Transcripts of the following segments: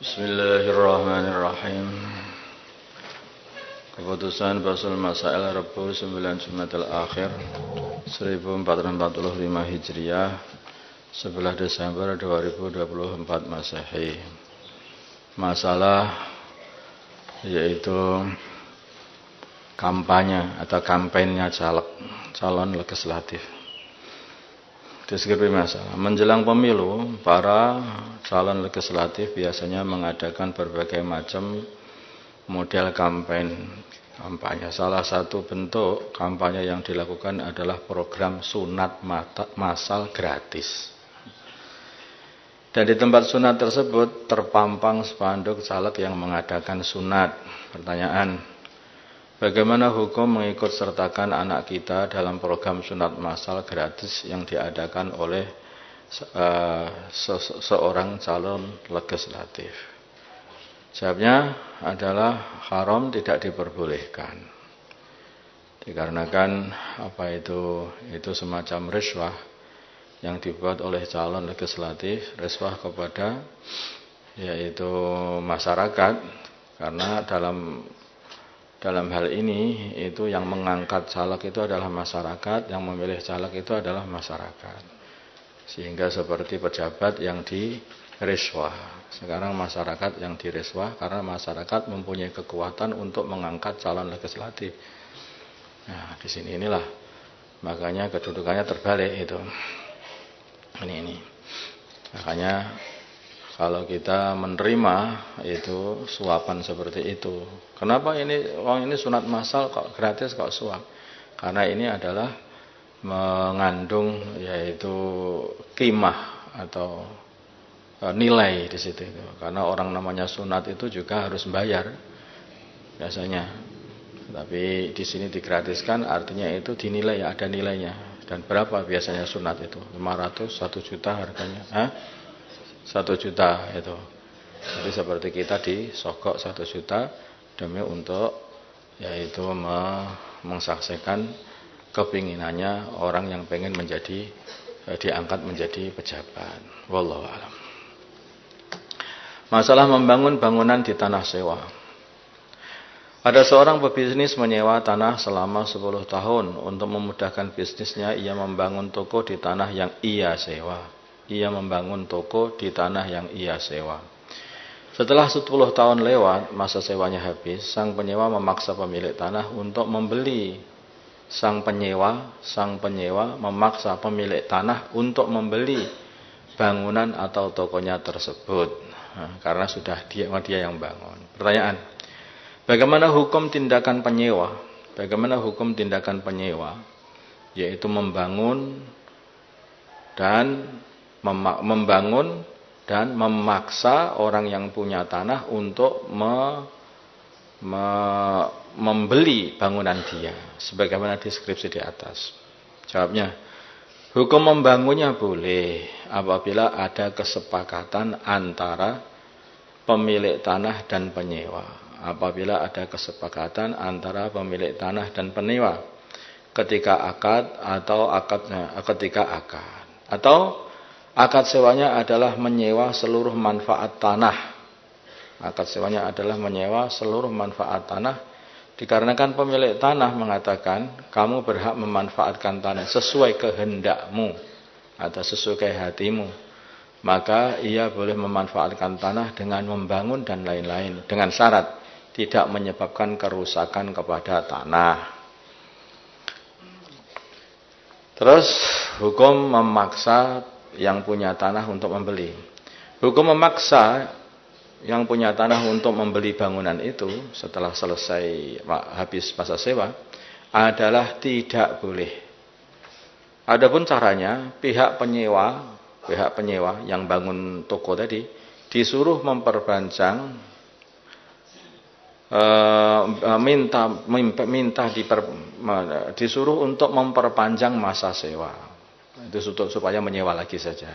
Bismillahirrahmanirrahim. Keputusan Basul Masail Rabu 9 Jumadil Akhir 1445 Hijriah 11 Desember 2024 Masehi. Masalah yaitu kampanye atau kampanyenya calon legislatif. Deskripsi masalah. Menjelang pemilu, para calon legislatif biasanya mengadakan berbagai macam model kampanye. Salah satu bentuk kampanye yang dilakukan adalah program sunat massal gratis. Dan di tempat sunat tersebut terpampang spanduk caleg yang mengadakan sunat. Pertanyaan: bagaimana hukum mengikut sertakan anak kita dalam program sunat massal gratis yang diadakan oleh seorang calon legislatif? Jawabnya adalah haram, tidak diperbolehkan. Dikarenakan itu semacam riswah yang dibuat oleh calon legislatif, riswah kepada yaitu masyarakat, karena dalam hal ini itu yang mengangkat caleg itu adalah masyarakat, yang memilih caleg itu adalah masyarakat. Sehingga seperti pejabat yang diriswah. Sekarang masyarakat yang diriswah karena masyarakat mempunyai kekuatan untuk mengangkat calon legislatif. Nah, di sini inilah makanya kedudukannya terbalik itu. Ini. Makanya kalau kita menerima itu suapan seperti itu. Kenapa ini sunat massal kok gratis kok suap? Karena ini adalah mengandung yaitu qimah atau nilai di situ. Karena orang namanya sunat itu juga harus bayar biasanya. Tapi di sini digratiskan artinya itu dinilai, ada nilainya. Dan berapa biasanya sunat itu? 500, 1 juta harganya. 1 juta itu. Jadi seperti kita disogok 1 juta demi untuk yaitu mengsaksikan kepinginannya orang yang pengen diangkat menjadi pejabat. Wallahu a'lam. Masalah membangun bangunan di tanah sewa. Ada seorang pebisnis menyewa tanah selama 10 tahun. Untuk memudahkan bisnisnya, ia membangun toko di tanah yang ia sewa. Setelah 10 tahun lewat, masa sewanya habis, sang penyewa memaksa pemilik tanah untuk membeli. Sang penyewa memaksa pemilik tanah untuk membeli bangunan atau tokonya tersebut. Karena sudah dia yang bangun. Pertanyaan: bagaimana hukum tindakan penyewa? Yaitu membangun dan memaksa orang yang punya tanah untuk membeli bangunan dia, sebagaimana deskripsi di atas. Jawabnya, hukum membangunnya boleh apabila ada kesepakatan antara pemilik tanah dan penyewa. Ketika akad sewanya adalah menyewa seluruh manfaat tanah. Dikarenakan pemilik tanah mengatakan kamu berhak memanfaatkan tanah sesuai kehendakmu atau sesuai hatimu, maka ia boleh memanfaatkan tanah dengan membangun dan lain-lain, dengan syarat tidak menyebabkan kerusakan kepada tanah. Terus hukum memaksa yang punya tanah untuk membeli. Hukum memaksa yang punya tanah untuk membeli bangunan itu setelah selesai habis masa sewa adalah tidak boleh. Adapun caranya, pihak penyewa yang bangun toko tadi disuruh disuruh untuk memperpanjang masa sewa. Itu supaya menyewa lagi saja.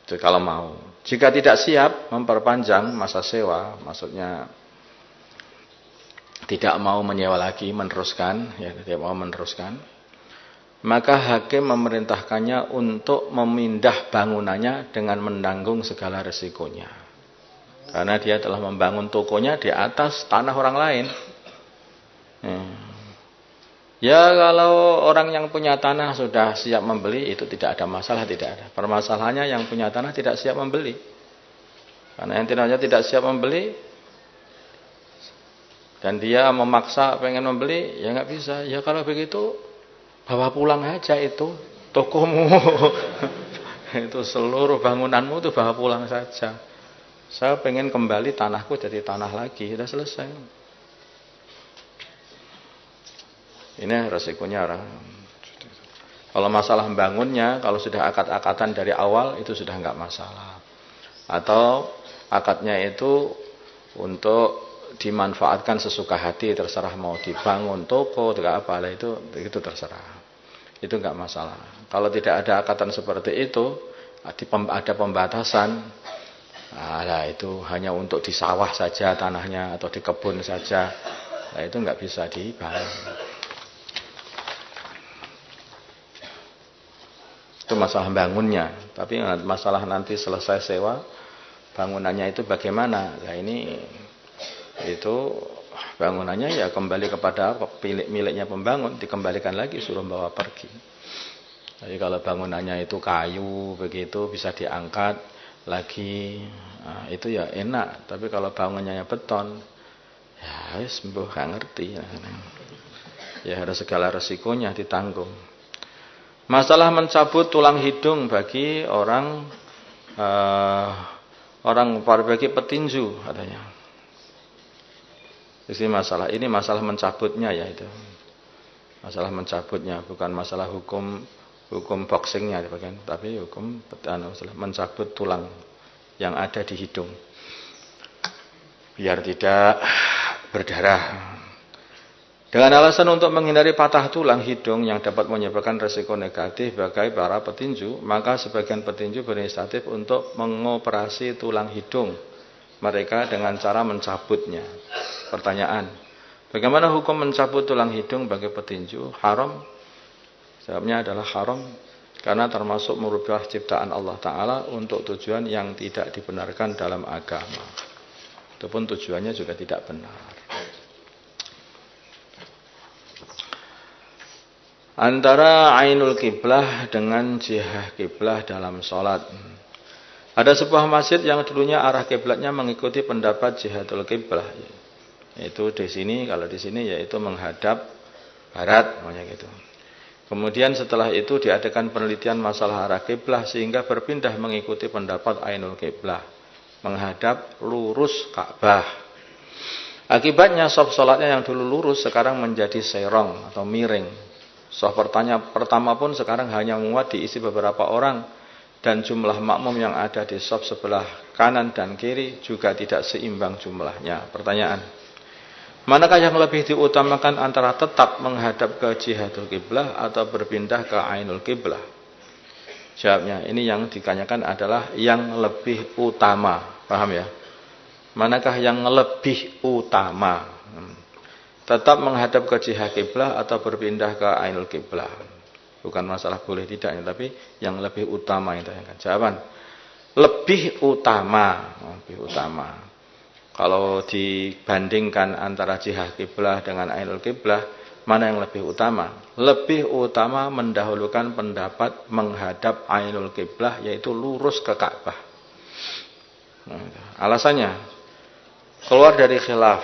Itu kalau mau. Jika tidak siap memperpanjang masa sewa, maksudnya tidak mau menyewa lagi, meneruskan, maka hakim memerintahkannya untuk memindah bangunannya dengan menanggung segala resikonya. Karena dia telah membangun tokonya di atas tanah orang lain. Ya kalau orang yang punya tanah sudah siap membeli, itu tidak ada masalah, tidak ada. Permasalahannya yang punya tanah tidak siap membeli. Karena yang tidak siap membeli, dan dia memaksa pengen membeli, ya nggak bisa. Ya kalau begitu, bawa pulang aja itu tokomu. Itu seluruh bangunanmu itu bawa pulang saja. Saya pengen kembali tanahku jadi tanah lagi, sudah selesai. Ini resikonya orang. Kalau masalah membangunnya, kalau sudah akad-akatan dari awal itu sudah enggak masalah. Atau akadnya itu untuk dimanfaatkan sesuka hati, terserah mau dibangun toko, tidak apa lah itu terserah. Itu enggak masalah. Kalau tidak ada akatan seperti itu, ada pembatasan, nah itu hanya untuk di sawah saja tanahnya atau di kebun saja, nah itu enggak bisa dibangun. Itu masalah bangunnya. Tapi masalah nanti selesai sewa bangunannya itu bagaimana? Nah ini itu bangunannya ya kembali kepada miliknya pembangun, dikembalikan lagi, suruh bawa pergi. Jadi kalau bangunannya itu kayu begitu bisa diangkat lagi, nah, itu ya enak. Tapi kalau bangunannya beton, ya sembuh gak ngerti. Ya harus segala resikonya ditanggung. Masalah mencabut tulang hidung bagi orang bagi petinju katanya. Ini masalah mencabutnya ya itu. Masalah mencabutnya, bukan masalah hukum boxingnya tapi hukum mencabut tulang yang ada di hidung biar tidak berdarah. Dengan alasan untuk menghindari patah tulang hidung yang dapat menyebabkan resiko negatif bagi para petinju, maka sebagian petinju berinisiatif untuk mengoperasi tulang hidung mereka dengan cara mencabutnya. Pertanyaan, bagaimana hukum mencabut tulang hidung bagi petinju? Haram? Jawabnya adalah haram, karena termasuk merubah ciptaan Allah Ta'ala untuk tujuan yang tidak dibenarkan dalam agama. Itu pun tujuannya juga tidak benar. Antara ainul kiblah dengan jihah kiblah dalam sholat. Ada sebuah masjid yang dulunya arah kiblatnya mengikuti pendapat jihadul kiblah. Itu di sini, kalau di sini yaitu menghadap barat, namanya gitu. Kemudian setelah itu diadakan penelitian masalah arah kiblah sehingga berpindah mengikuti pendapat ainul kiblah, menghadap lurus Ka'bah. Akibatnya shaf sholatnya yang dulu lurus sekarang menjadi serong atau miring. Shaf pertama pun sekarang hanya muat diisi beberapa orang, dan jumlah makmum yang ada di shaf sebelah kanan dan kiri juga tidak seimbang jumlahnya. Pertanyaan, manakah yang lebih diutamakan antara tetap menghadap ke jihadul kiblah atau berpindah ke ainul kiblah? Jawabnya, ini yang ditanyakan adalah yang lebih utama. Paham ya? Manakah yang lebih utama? Tetap menghadap ke jihad kiblah atau berpindah ke ainul kiblah. Bukan masalah boleh tidaknya, tapi yang lebih utama yang ditanyakan. Jawaban, lebih utama. Lebih utama. Kalau dibandingkan antara jihad kiblah dengan ainul kiblah, mana yang lebih utama? Lebih utama mendahulukan pendapat menghadap ainul kiblah, yaitu lurus ke Ka'bah. Alasannya, keluar dari khilaf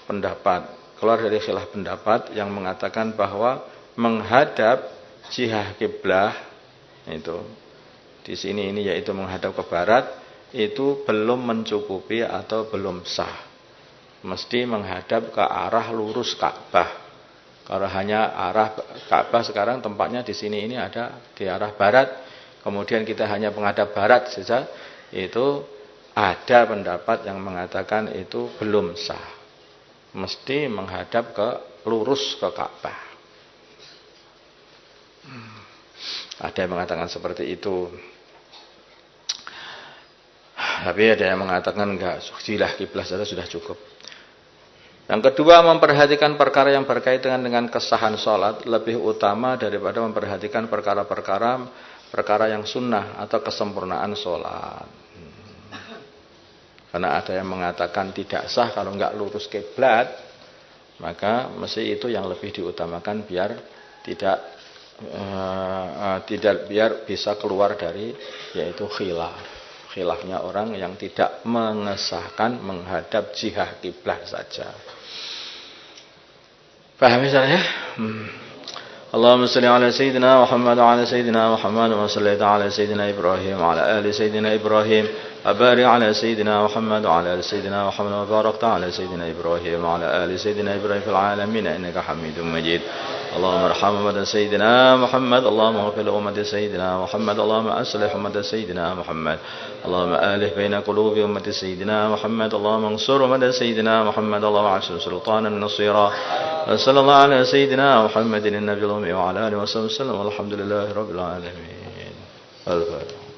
pendapat yang mengatakan bahwa menghadap jihah kiblah itu di sini ini yaitu menghadap ke barat itu belum mencukupi atau belum sah. Mesti menghadap ke arah lurus Ka'bah. Kalau hanya arah Ka'bah sekarang tempatnya di sini ini ada di arah barat, kemudian kita hanya menghadap barat saja, itu ada pendapat yang mengatakan itu belum sah. Mesti menghadap ke lurus ke Ka'bah. Ada yang mengatakan seperti itu. Tapi ada yang mengatakan enggak, jihah kiblah saja sudah cukup. Yang kedua, memperhatikan perkara yang berkaitan dengan kesahan sholat lebih utama daripada memperhatikan perkara yang sunnah atau kesempurnaan sholat. Karena ada yang mengatakan tidak sah kalau enggak lurus kiblat, maka mesti itu yang lebih diutamakan biar tidak biar bisa keluar dari yaitu khilafnya orang yang tidak mengesahkan menghadap jihah kiblat saja. Paham misalnya? Allahumma salli ala sayyidina Muhammad wa ala sayyidina Muhammad wa sallaita ala sayyidina Ibrahim wa ala ali sayyidina Ibrahim wa barik ala sayyidina Muhammad wa ala ali sayyidina Muhammad wa barakta ala sayyidina Ibrahim wa ala ali sayyidina Ibrahim fil alamin innaka Hamidum Majid. Allahumma arham ummata sayyidina Muhammad, Allahumma ighfir li ummati sayyidina Muhammad, Allahumma aslih ummata sayyidina Muhammad, Allahumma alif baina qulubi ummati sayyidina Muhammad, Allahumma ansur ummata sayyidina Muhammad, Allahumma ansur sultanan nasira. Sallallahu ala sayyidina Muhammadin an-nabiyil ummi wa ala alihi wa sahbihi wasallam walhamdulillahi rabbil alamin. Al-Fatihah.